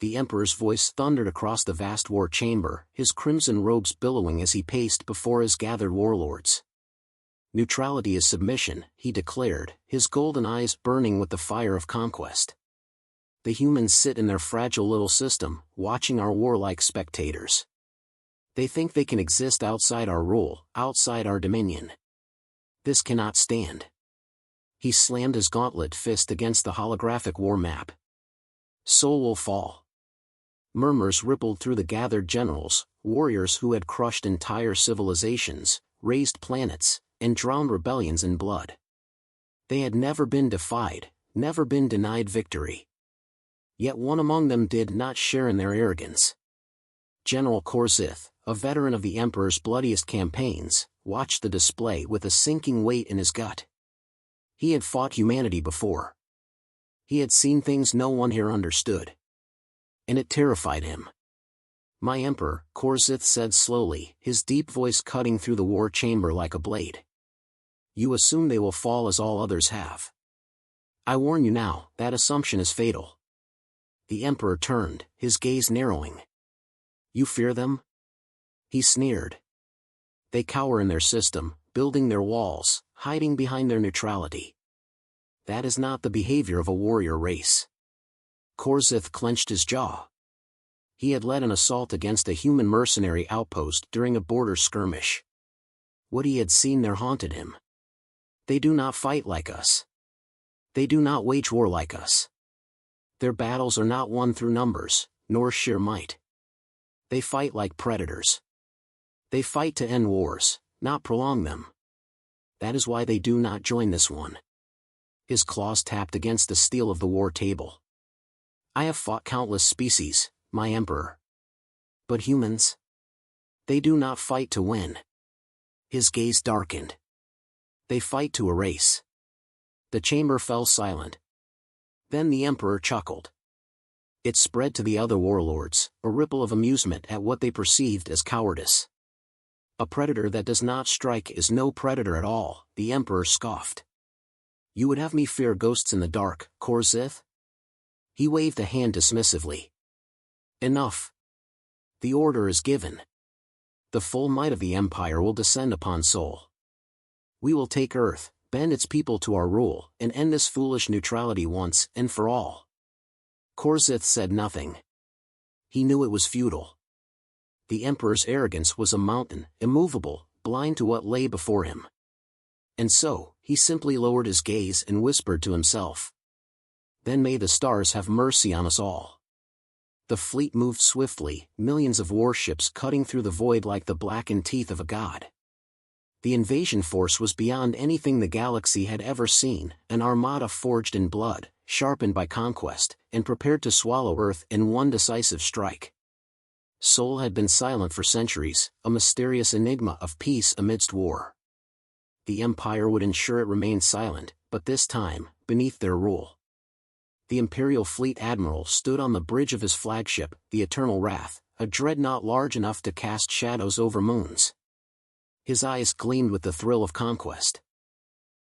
The Emperor's voice thundered across the vast war chamber, his crimson robes billowing as he paced before his gathered warlords. Neutrality is submission, he declared, his golden eyes burning with the fire of conquest. The humans sit in their fragile little system, watching our war like spectators. They think they can exist outside our rule, outside our dominion. This cannot stand. He slammed his gauntlet fist against the holographic war map. Seoul will fall. Murmurs rippled through the gathered generals, warriors who had crushed entire civilizations, razed planets, and drowned rebellions in blood. They had never been defied, never been denied victory. Yet one among them did not share in their arrogance. General Korzith, a veteran of the Emperor's bloodiest campaigns, watched the display with a sinking weight in his gut. He had fought humanity before. He had seen things no one here understood. And it terrified him. "My Emperor," Korzith said slowly, his deep voice cutting through the war chamber like a blade. "You assume they will fall as all others have. I warn you now, that assumption is fatal." The Emperor turned, his gaze narrowing. "You fear them?" He sneered. "They cower in their system, building their walls, hiding behind their neutrality. That is not the behavior of a warrior race." Korzith clenched his jaw. He had led an assault against a human mercenary outpost during a border skirmish. What he had seen there haunted him. They do not fight like us. They do not wage war like us. Their battles are not won through numbers, nor sheer might. They fight like predators. They fight to end wars, not prolong them. That is why they do not join this one. His claws tapped against the steel of the war table. "I have fought countless species, my Emperor. But humans? They do not fight to win." His gaze darkened. "They fight to erase." The chamber fell silent. Then the Emperor chuckled. It spread to the other warlords, a ripple of amusement at what they perceived as cowardice. "A predator that does not strike is no predator at all," the Emperor scoffed. "You would have me fear ghosts in the dark, Korzith?" He waved a hand dismissively. "Enough. The order is given. The full might of the Empire will descend upon Seoul. We will take Earth, bend its people to our rule, and end this foolish neutrality once and for all." Korzith said nothing. He knew it was futile. The Emperor's arrogance was a mountain, immovable, blind to what lay before him. And so, he simply lowered his gaze and whispered to himself, "Then may the stars have mercy on us all." The fleet moved swiftly, millions of warships cutting through the void like the blackened teeth of a god. The invasion force was beyond anything the galaxy had ever seen, an armada forged in blood, sharpened by conquest, and prepared to swallow Earth in one decisive strike. Seoul had been silent for centuries, a mysterious enigma of peace amidst war. The Empire would ensure it remained silent, but this time, beneath their rule. The Imperial Fleet Admiral stood on the bridge of his flagship, the Eternal Wrath, a dreadnought large enough to cast shadows over moons. His eyes gleamed with the thrill of conquest.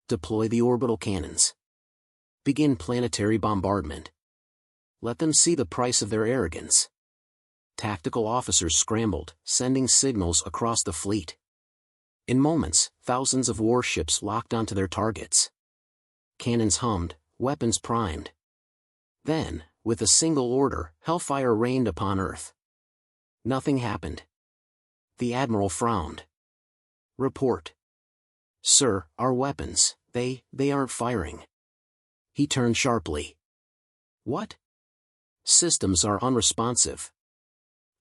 "Deploy the orbital cannons. Begin planetary bombardment. Let them see the price of their arrogance." Tactical officers scrambled, sending signals across the fleet. In moments, thousands of warships locked onto their targets. Cannons hummed, weapons primed. Then, with a single order, hellfire rained upon Earth. Nothing happened. The Admiral frowned. "Report." "Sir, our weapons, they aren't firing." He turned sharply. "What?" "Systems are unresponsive.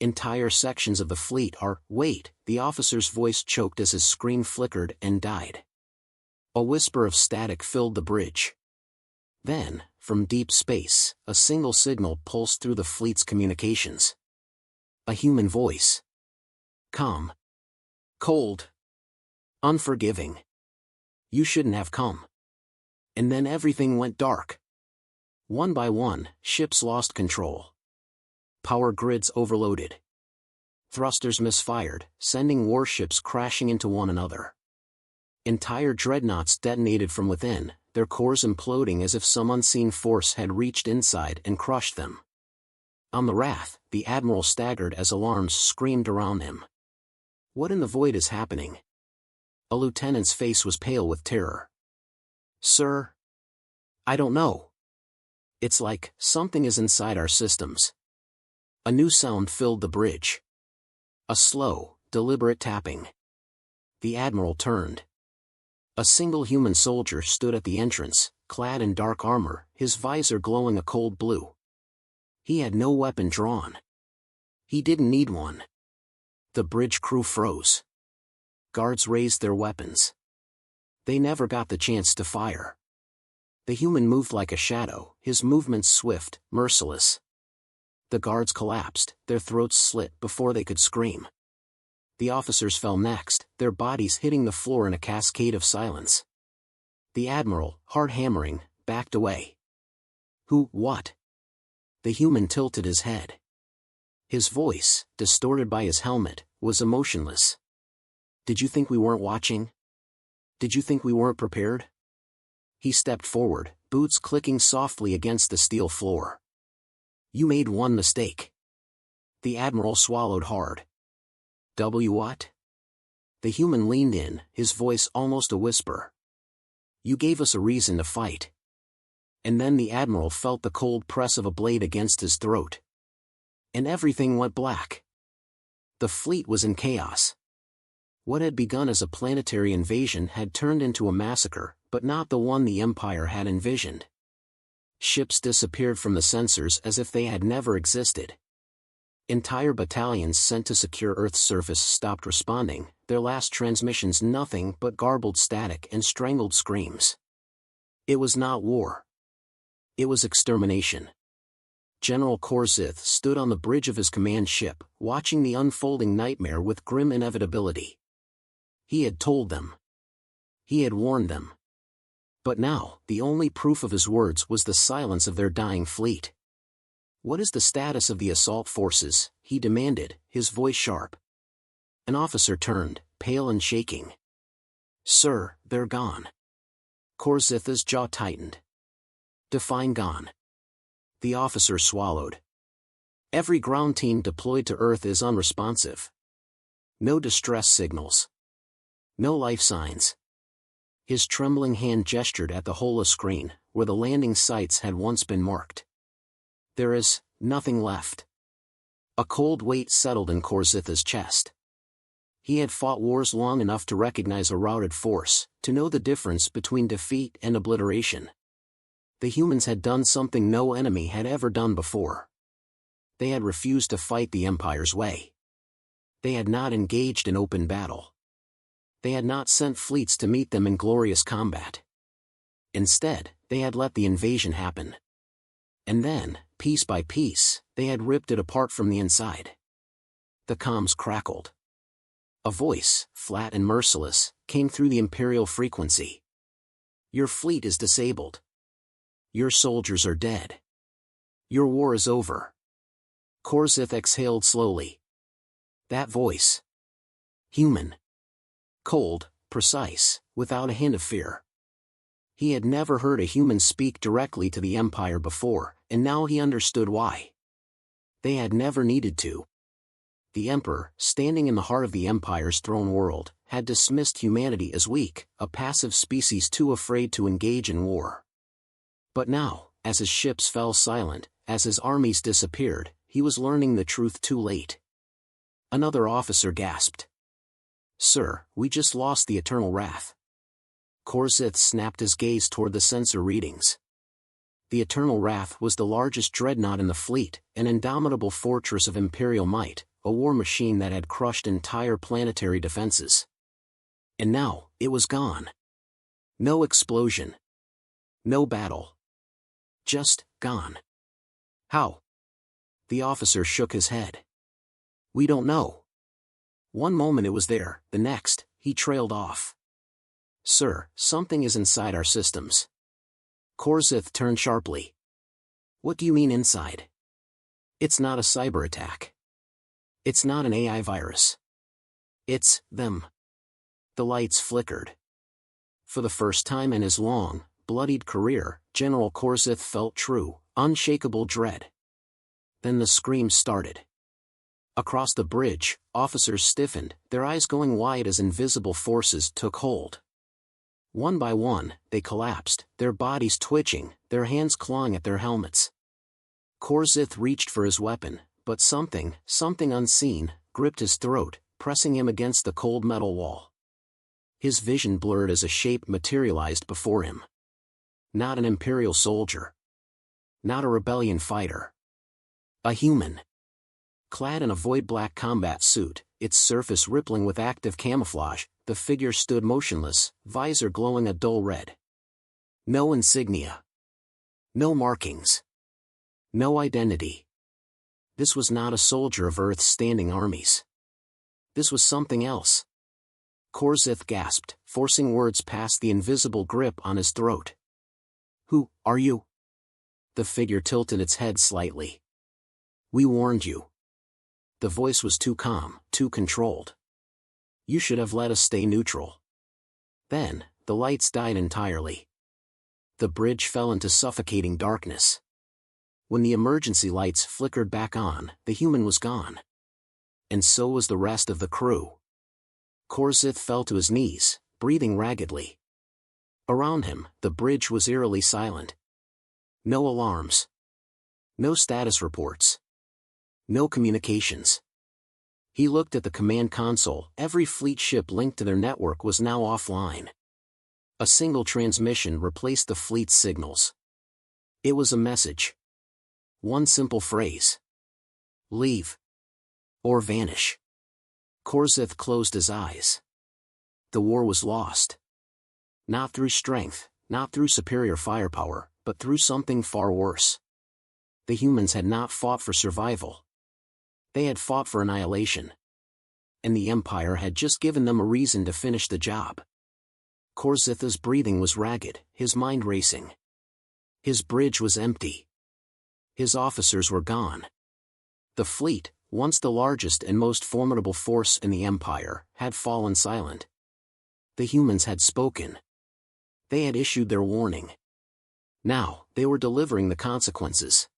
Entire sections of the fleet are—" "Wait," the officer's voice choked as his screen flickered and died. A whisper of static filled the bridge. Then, from deep space, a single signal pulsed through the fleet's communications. A human voice. Calm. Cold. Unforgiving. "You shouldn't have come." And then everything went dark. One by one, ships lost control. Power grids overloaded. Thrusters misfired, sending warships crashing into one another. Entire dreadnoughts detonated from within, their cores imploding as if some unseen force had reached inside and crushed them. On the Wrath, the Admiral staggered as alarms screamed around him. What in the void is happening? A lieutenant's face was pale with terror. Sir? I don't know. It's like something is inside our systems. A new sound filled the bridge. A slow, deliberate tapping. The Admiral turned. A single human soldier stood at the entrance, clad in dark armor, his visor glowing a cold blue. He had no weapon drawn. He didn't need one. The bridge crew froze. Guards raised their weapons. They never got the chance to fire. The human moved like a shadow, his movements swift, merciless. The guards collapsed, their throats slit before they could scream. The officers fell next, their bodies hitting the floor in a cascade of silence. The Admiral, heart hammering, backed away. Who, what? The human tilted his head. His voice, distorted by his helmet, was emotionless. Did you think we weren't watching? Did you think we weren't prepared? He stepped forward, boots clicking softly against the steel floor. You made one mistake. The Admiral swallowed hard. What? The human leaned in, his voice almost a whisper. You gave us a reason to fight. And then the Admiral felt the cold press of a blade against his throat. And everything went black. The fleet was in chaos. What had begun as a planetary invasion had turned into a massacre, but not the one the Empire had envisioned. Ships disappeared from the sensors as if they had never existed. Entire battalions sent to secure Earth's surface stopped responding, their last transmissions nothing but garbled static and strangled screams. It was not war. It was extermination. General Korzith stood on the bridge of his command ship, watching the unfolding nightmare with grim inevitability. He had told them. He had warned them. But now, the only proof of his words was the silence of their dying fleet. What is the status of the assault forces? He demanded, his voice sharp. An officer turned, pale and shaking. Sir, they're gone. Korzith's jaw tightened. Define gone. The officer swallowed. Every ground team deployed to Earth is unresponsive. No distress signals. No life signs. His trembling hand gestured at the holoscreen, where the landing sites had once been marked. There is nothing left. A cold weight settled in Korzith's chest. He had fought wars long enough to recognize a routed force, to know the difference between defeat and obliteration. The humans had done something no enemy had ever done before. They had refused to fight the Empire's way. They had not engaged in open battle. They had not sent fleets to meet them in glorious combat. Instead, they had let the invasion happen. And then, piece by piece, they had ripped it apart from the inside. The comms crackled. A voice, flat and merciless, came through the Imperial frequency. Your fleet is disabled. Your soldiers are dead. Your war is over. Korzith exhaled slowly. That voice. Human. Cold, precise, without a hint of fear. He had never heard a human speak directly to the Empire before, and now he understood why. They had never needed to. The Emperor, standing in the heart of the Empire's throne world, had dismissed humanity as weak, a passive species too afraid to engage in war. But now, as his ships fell silent, as his armies disappeared, he was learning the truth too late. Another officer gasped. Sir, we just lost the Eternal Wrath. Korzith snapped his gaze toward the sensor readings. The Eternal Wrath was the largest dreadnought in the fleet, an indomitable fortress of imperial might, a war machine that had crushed entire planetary defenses. And now, it was gone. No explosion. No battle. Just, gone. How? The officer shook his head. We don't know. One moment it was there, the next, he trailed off. Sir, something is inside our systems. Korzith turned sharply. What do you mean inside? It's not a cyber attack. It's not an AI virus. It's them. The lights flickered. For the first time in his long, bloodied career, General Korzith felt true, unshakable dread. Then the screams started. Across the bridge, officers stiffened, their eyes going wide as invisible forces took hold. One by one, they collapsed, their bodies twitching, their hands clawing at their helmets. Korzith reached for his weapon, but something unseen, gripped his throat, pressing him against the cold metal wall. His vision blurred as a shape materialized before him. Not an Imperial soldier. Not a rebellion fighter. A human. Clad in a void-black combat suit, its surface rippling with active camouflage, the figure stood motionless, visor glowing a dull red. No insignia. No markings. No identity. This was not a soldier of Earth's standing armies. This was something else. Korzith gasped, forcing words past the invisible grip on his throat. "Who are you?" The figure tilted its head slightly. "We warned you." The voice was too calm, too controlled. "You should have let us stay neutral." Then, the lights died entirely. The bridge fell into suffocating darkness. When the emergency lights flickered back on, the human was gone. And so was the rest of the crew. Korzith fell to his knees, breathing raggedly. Around him, the bridge was eerily silent. No alarms. No status reports. No communications. He looked at the command console. Every fleet ship linked to their network was now offline. A single transmission replaced the fleet's signals. It was a message. One simple phrase. Leave. Or vanish. Korzith closed his eyes. The war was lost. Not through strength, not through superior firepower, but through something far worse. The humans had not fought for survival. They had fought for annihilation. And the Empire had just given them a reason to finish the job. Korzith's breathing was ragged, his mind racing. His bridge was empty. His officers were gone. The fleet, once the largest and most formidable force in the Empire, had fallen silent. The humans had spoken. They had issued their warning. Now, they were delivering the consequences.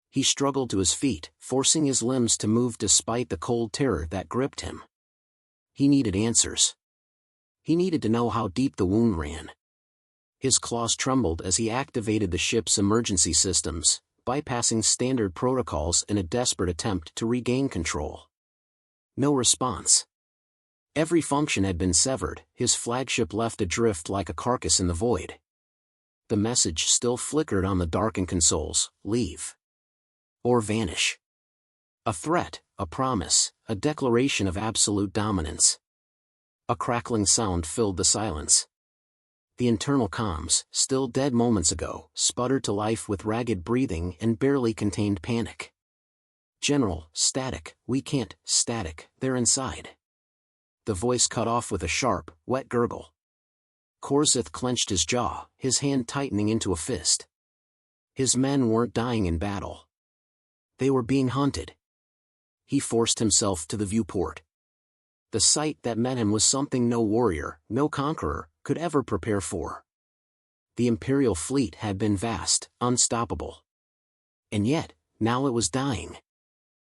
He struggled to his feet, forcing his limbs to move despite the cold terror that gripped him. He needed answers. He needed to know how deep the wound ran. His claws trembled as he activated the ship's emergency systems, bypassing standard protocols in a desperate attempt to regain control. No response. Every function had been severed, his flagship left adrift like a carcass in the void. The message still flickered on the darkened consoles: leave. Or vanish. A threat, a promise, a declaration of absolute dominance. A crackling sound filled the silence. The internal comms, still dead moments ago, sputtered to life with ragged breathing and barely contained panic. "General, static, we can't, static, they're inside." The voice cut off with a sharp, wet gurgle. Korzith clenched his jaw, his hand tightening into a fist. His men weren't dying in battle. They were being hunted. He forced himself to the viewport. The sight that met him was something no warrior, no conqueror, could ever prepare for. The Imperial fleet had been vast, unstoppable. And yet, now it was dying.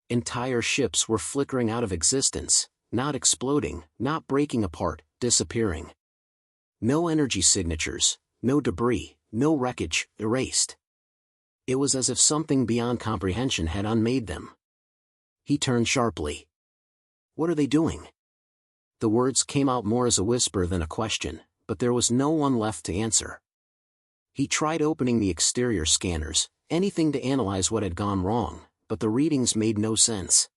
Entire ships were flickering out of existence, not exploding, not breaking apart, disappearing. No energy signatures, no debris, no wreckage, erased. It was as if something beyond comprehension had unmade them. He turned sharply. "What are they doing?" The words came out more as a whisper than a question, but there was no one left to answer. He tried opening the exterior scanners, anything to analyze what had gone wrong, but the readings made no sense.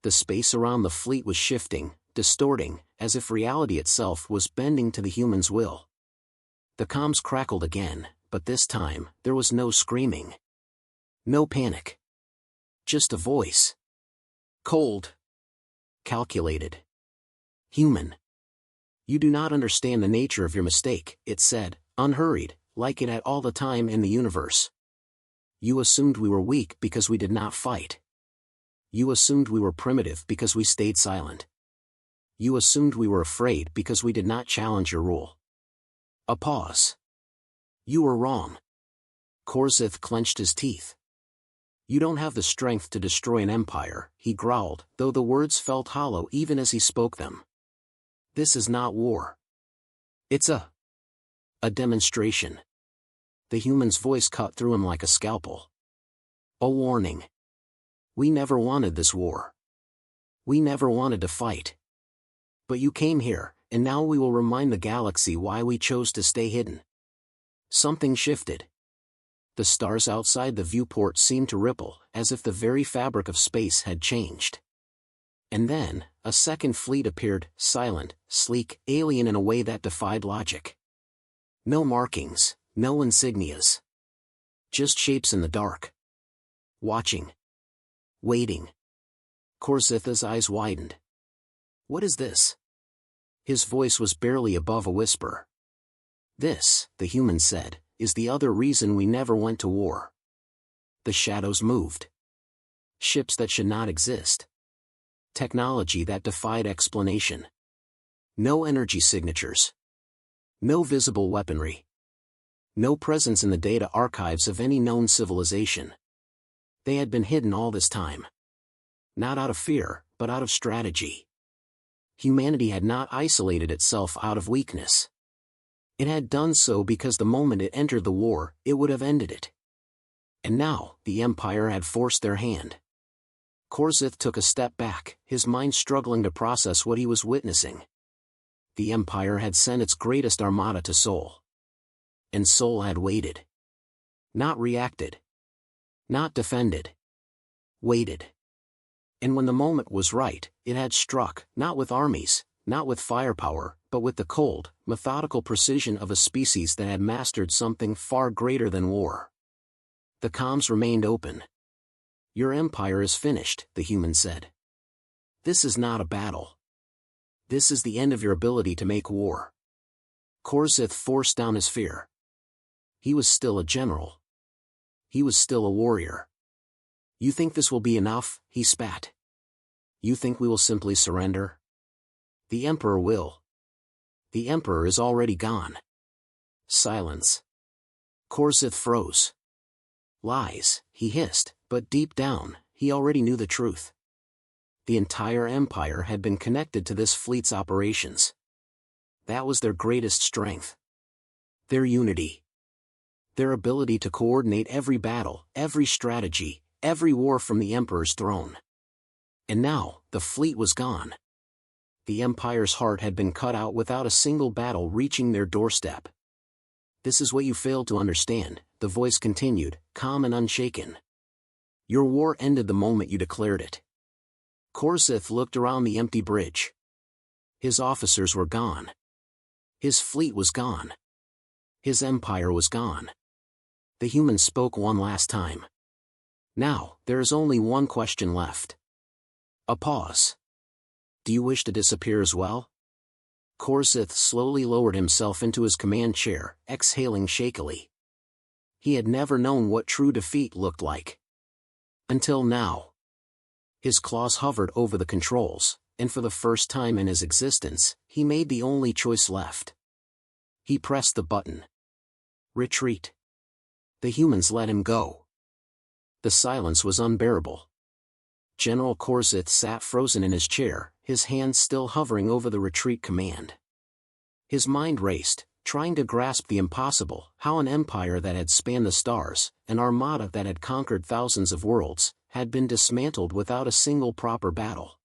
The space around the fleet was shifting, distorting, as if reality itself was bending to the human's will. The comms crackled again, but this time, there was no screaming. No panic. Just a voice. Cold. Calculated. Human. "You do not understand the nature of your mistake," it said, unhurried, like it had all the time in the universe. "You assumed we were weak because we did not fight. You assumed we were primitive because we stayed silent. You assumed we were afraid because we did not challenge your rule." A pause. "You were wrong." Korzith clenched his teeth. You don't have the strength to destroy an empire, he growled, though the words felt hollow even as he spoke them. This is not war. It's a demonstration. The human's voice cut through him like a scalpel. A warning. We never wanted this war. We never wanted to fight. But you came here, and now we will remind the galaxy why we chose to stay hidden. Something shifted. The stars outside the viewport seemed to ripple, as if the very fabric of space had changed. And then, a second fleet appeared, silent, sleek, alien in a way that defied logic. No markings, no insignias. Just shapes in the dark. Watching. Waiting. Korsith's eyes widened. What is this? His voice was barely above a whisper. This, the human said, is the other reason we never went to war. The shadows moved. Ships that should not exist. Technology that defied explanation. No energy signatures. No visible weaponry. No presence in the data archives of any known civilization. They had been hidden all this time. Not out of fear, but out of strategy. Humanity had not isolated itself out of weakness. It had done so because the moment it entered the war, it would have ended it. And now, the Empire had forced their hand. Korsith took a step back, his mind struggling to process what he was witnessing. The Empire had sent its greatest armada to Sol. And Sol had waited. Not reacted. Not defended. Waited. And when the moment was right, it had struck, not with armies, not with firepower, but with the cold, methodical precision of a species that had mastered something far greater than war. The comms remained open. Your empire is finished, the human said. This is not a battle. This is the end of your ability to make war. Korsith forced down his fear. He was still a general. He was still a warrior. You think this will be enough? He spat. You think we will simply surrender? The Emperor will. The Emperor is already gone. Silence. Korsith froze. Lies, he hissed, but deep down, he already knew the truth. The entire Empire had been connected to this fleet's operations. That was their greatest strength. Their unity. Their ability to coordinate every battle, every strategy, every war from the Emperor's throne. And now, the fleet was gone. The Empire's heart had been cut out without a single battle reaching their doorstep. This is what you failed to understand, the voice continued, calm and unshaken. Your war ended the moment you declared it. Korsith looked around the empty bridge. His officers were gone. His fleet was gone. His empire was gone. The human spoke one last time. Now, there is only one question left. A pause. Do you wish to disappear as well? Korsith slowly lowered himself into his command chair, exhaling shakily. He had never known what true defeat looked like. Until now. His claws hovered over the controls, and for the first time in his existence, he made the only choice left. He pressed the button. Retreat. The humans let him go. The silence was unbearable. General Korsith sat frozen in his chair, his hands still hovering over the retreat command. His mind raced, trying to grasp the impossible, how an empire that had spanned the stars, an armada that had conquered thousands of worlds, had been dismantled without a single proper battle.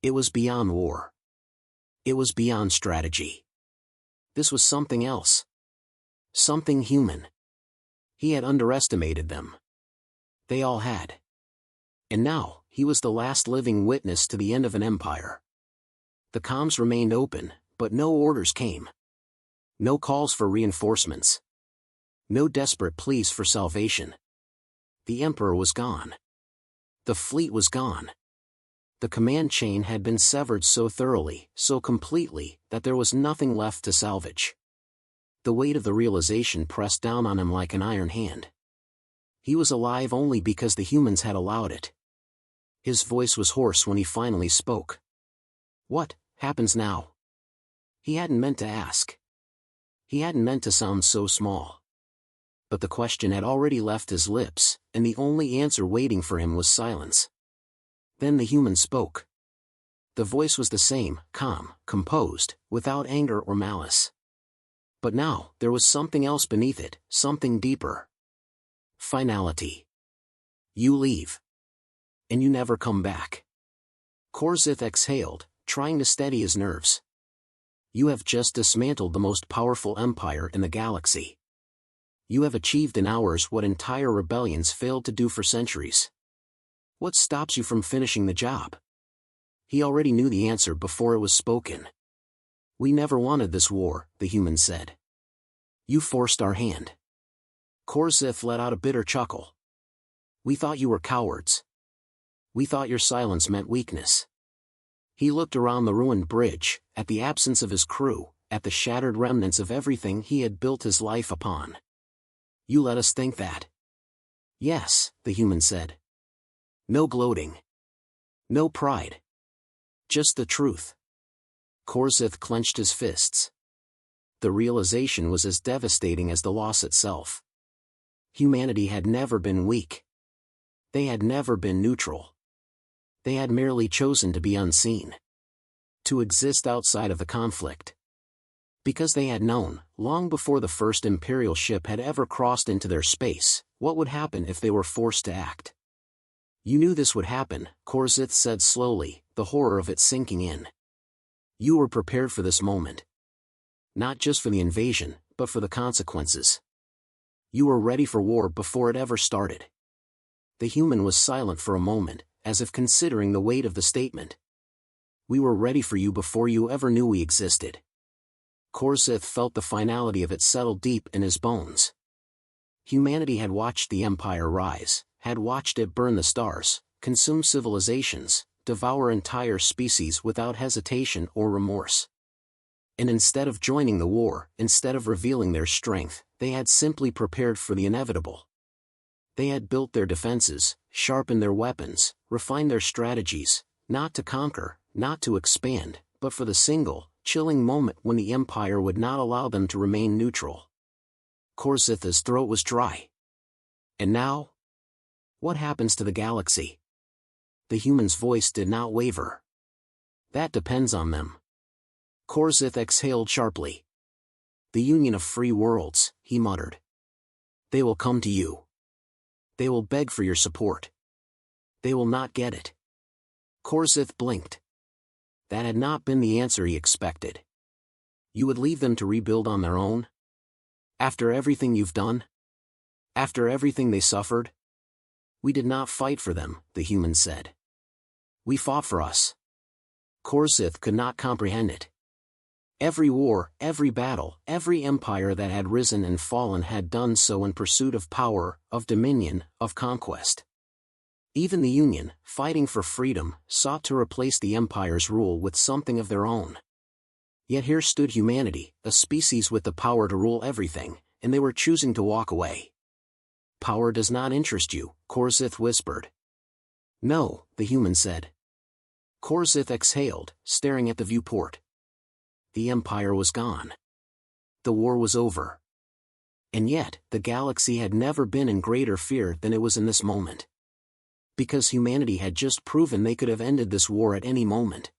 It was beyond war. It was beyond strategy. This was something else. Something human. He had underestimated them. They all had. And now, he was the last living witness to the end of an empire. The comms remained open, but no orders came. No calls for reinforcements. No desperate pleas for salvation. The Emperor was gone. The fleet was gone. The command chain had been severed so thoroughly, so completely, that there was nothing left to salvage. The weight of the realization pressed down on him like an iron hand. He was alive only because the humans had allowed it. His voice was hoarse when he finally spoke. What happens now? He hadn't meant to ask. He hadn't meant to sound so small. But the question had already left his lips, and the only answer waiting for him was silence. Then the human spoke. The voice was the same, calm, composed, without anger or malice. But now, there was something else beneath it, something deeper. Finality. You leave. And you never come back. Korzith exhaled, trying to steady his nerves. You have just dismantled the most powerful empire in the galaxy. You have achieved in hours what entire rebellions failed to do for centuries. What stops you from finishing the job? He already knew the answer before it was spoken. We never wanted this war, the human said. You forced our hand. Korzith let out a bitter chuckle. We thought you were cowards. We thought your silence meant weakness. He looked around the ruined bridge, at the absence of his crew, at the shattered remnants of everything he had built his life upon. You let us think that. Yes, the human said. No gloating. No pride. Just the truth. Korzith clenched his fists. The realization was as devastating as the loss itself. Humanity had never been weak. They had never been neutral. They had merely chosen to be unseen. To exist outside of the conflict. Because they had known, long before the first Imperial ship had ever crossed into their space, what would happen if they were forced to act. You knew this would happen, Korzith said slowly, the horror of it sinking in. You were prepared for this moment. Not just for the invasion, but for the consequences. You were ready for war before it ever started. The human was silent for a moment, as if considering the weight of the statement. We were ready for you before you ever knew we existed. Korzith felt the finality of it settle deep in his bones. Humanity had watched the Empire rise, had watched it burn the stars, consume civilizations, devour entire species without hesitation or remorse. And instead of joining the war, instead of revealing their strength, they had simply prepared for the inevitable. They had built their defenses, sharpened their weapons, refined their strategies, not to conquer, not to expand, but for the single, chilling moment when the Empire would not allow them to remain neutral. Korzith's throat was dry. And now? What happens to the galaxy? The human's voice did not waver. That depends on them. Korzith exhaled sharply. The Union of Free Worlds, he muttered. They will come to you. They will beg for your support. They will not get it. Korzith blinked. That had not been the answer he expected. You would leave them to rebuild on their own? After everything you've done? After everything they suffered? We did not fight for them, the human said. We fought for us. Korzith could not comprehend it. Every war, every battle, every empire that had risen and fallen had done so in pursuit of power, of dominion, of conquest. Even the Union, fighting for freedom, sought to replace the Empire's rule with something of their own. Yet here stood humanity, a species with the power to rule everything, and they were choosing to walk away. Power does not interest you, Korzith whispered. No, the human said. Korzith exhaled, staring at the viewport. The Empire was gone. The war was over. And yet, the galaxy had never been in greater fear than it was in this moment. Because humanity had just proven they could have ended this war at any moment.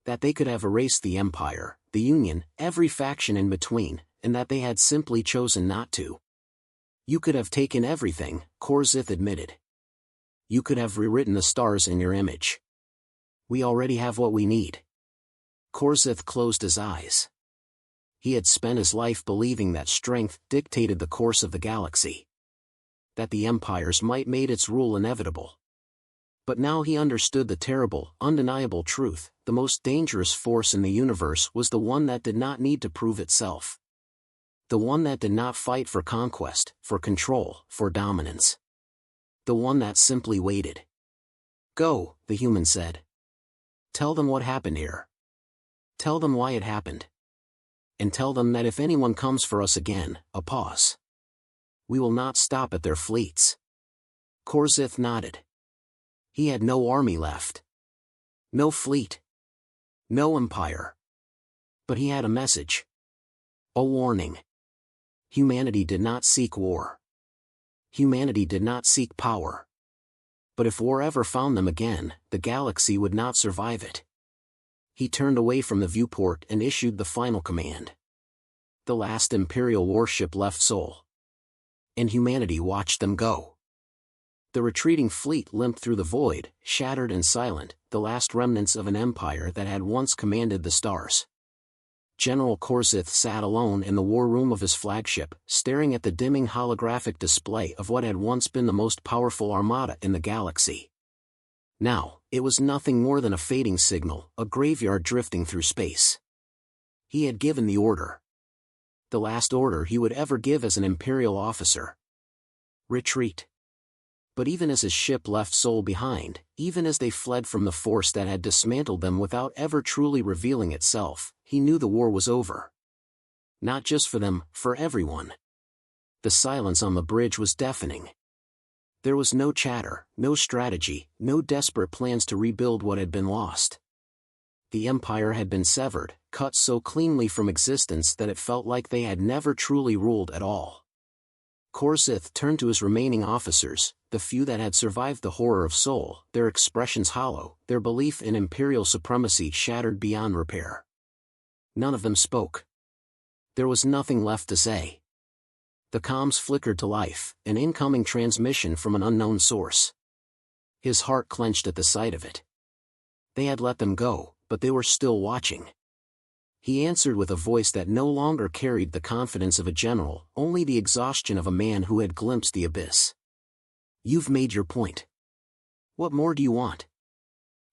That they could have erased the Empire, the Union, every faction in between, and that they had simply chosen not to. You could have taken everything, Korzith admitted. You could have rewritten the stars in your image. We already have what we need. Korzith closed his eyes. He had spent his life believing that strength dictated the course of the galaxy. That the Empire's might made its rule inevitable. But now he understood the terrible, undeniable truth: the most dangerous force in the universe was the one that did not need to prove itself. The one that did not fight for conquest, for control, for dominance. The one that simply waited. Go, the human said. Tell them what happened here. Tell them why it happened. And tell them that if anyone comes for us again, a pause. We will not stop at their fleets. Korzith nodded. He had no army left. No fleet. No empire. But he had a message. A warning. Humanity did not seek war. Humanity did not seek power. But if war ever found them again, the galaxy would not survive it. He turned away from the viewport and issued the final command. The last Imperial warship left Sol. And humanity watched them go. The retreating fleet limped through the void, shattered and silent, the last remnants of an empire that had once commanded the stars. General h'Sgth sat alone in the war room of his flagship, staring at the dimming holographic display of what had once been the most powerful armada in the galaxy. Now, it was nothing more than a fading signal, a graveyard drifting through space. He had given the order. The last order he would ever give as an Imperial officer. Retreat. But even as his ship left Sol behind, even as they fled from the force that had dismantled them without ever truly revealing itself, he knew the war was over. Not just for them, for everyone. The silence on the bridge was deafening. There was no chatter, no strategy, no desperate plans to rebuild what had been lost. The Empire had been severed, cut so cleanly from existence that it felt like they had never truly ruled at all. h'Sgth turned to his remaining officers, the few that had survived the horror of Sol, their expressions hollow, their belief in Imperial supremacy shattered beyond repair. None of them spoke. There was nothing left to say. The comms flickered to life, an incoming transmission from an unknown source. His heart clenched at the sight of it. They had let them go, but they were still watching. He answered with a voice that no longer carried the confidence of a general, only the exhaustion of a man who had glimpsed the abyss. You've made your point. What more do you want?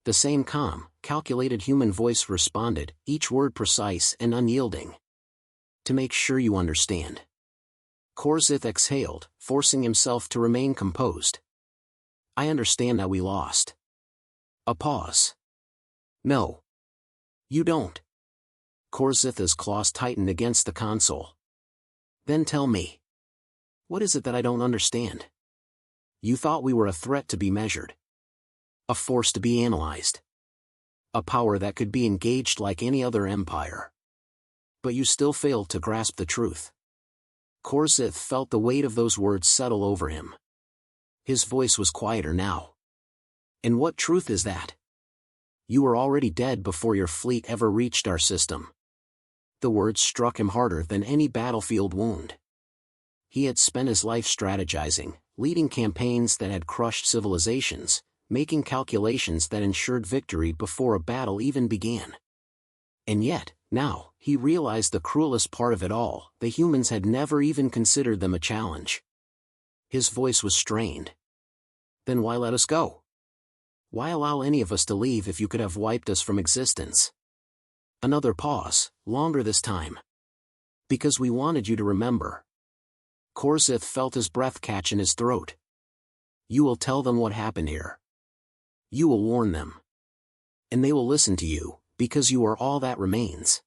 The same calm, calculated human voice responded, each word precise and unyielding. To make sure you understand. h'Sgth exhaled, forcing himself to remain composed. I understand that we lost. A pause. No. You don't. h'Sgth's claws tightened against the console. Then tell me. What is it that I don't understand? You thought we were a threat to be measured. A force to be analyzed. A power that could be engaged like any other empire. But you still failed to grasp the truth. h'Sgth felt the weight of those words settle over him. His voice was quieter now. And what truth is that? You were already dead before your fleet ever reached our system. The words struck him harder than any battlefield wound. He had spent his life strategizing, leading campaigns that had crushed civilizations, making calculations that ensured victory before a battle even began. And yet, now, he realized the cruelest part of it all, the humans had never even considered them a challenge. His voice was strained. Then why let us go? Why allow any of us to leave if you could have wiped us from existence? Another pause, longer this time. Because we wanted you to remember. h'Sgth felt his breath catch in his throat. You will tell them what happened here. You will warn them. And they will listen to you, because you are all that remains.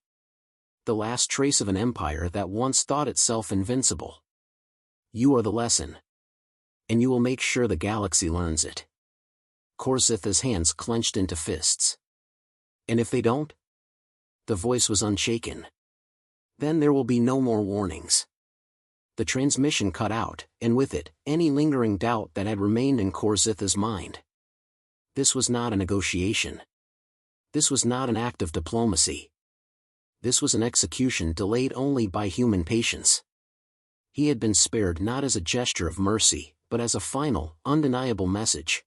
The last trace of an empire that once thought itself invincible. You are the lesson. And you will make sure the galaxy learns it. h'Sgth's hands clenched into fists. And if they don't? The voice was unshaken. Then there will be no more warnings. The transmission cut out, and with it, any lingering doubt that had remained in h'Sgth's mind. This was not a negotiation. This was not an act of diplomacy. This was an execution delayed only by human patience. He had been spared not as a gesture of mercy, but as a final, undeniable message.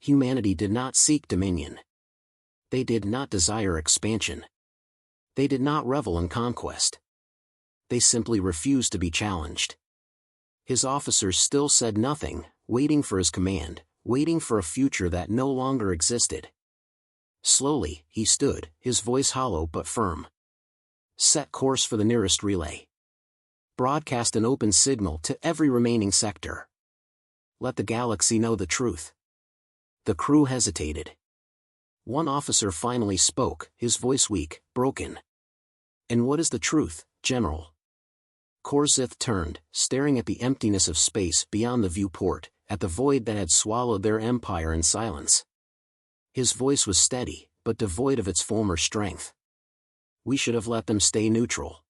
Humanity did not seek dominion. They did not desire expansion. They did not revel in conquest. They simply refused to be challenged. His officers still said nothing, waiting for his command, waiting for a future that no longer existed. Slowly, he stood, his voice hollow but firm. Set course for the nearest relay. Broadcast an open signal to every remaining sector. Let the galaxy know the truth. The crew hesitated. One officer finally spoke, his voice weak, broken. And what is the truth, General? h'Sgth turned, staring at the emptiness of space beyond the viewport, at the void that had swallowed their empire in silence. His voice was steady, but devoid of its former strength. We should have let them stay neutral.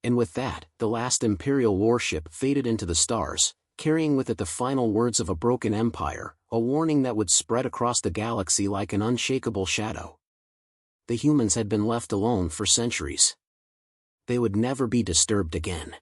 And with that, the last Imperial warship faded into the stars, carrying with it the final words of a broken empire, a warning that would spread across the galaxy like an unshakable shadow. The humans had been left alone for centuries. They would never be disturbed again.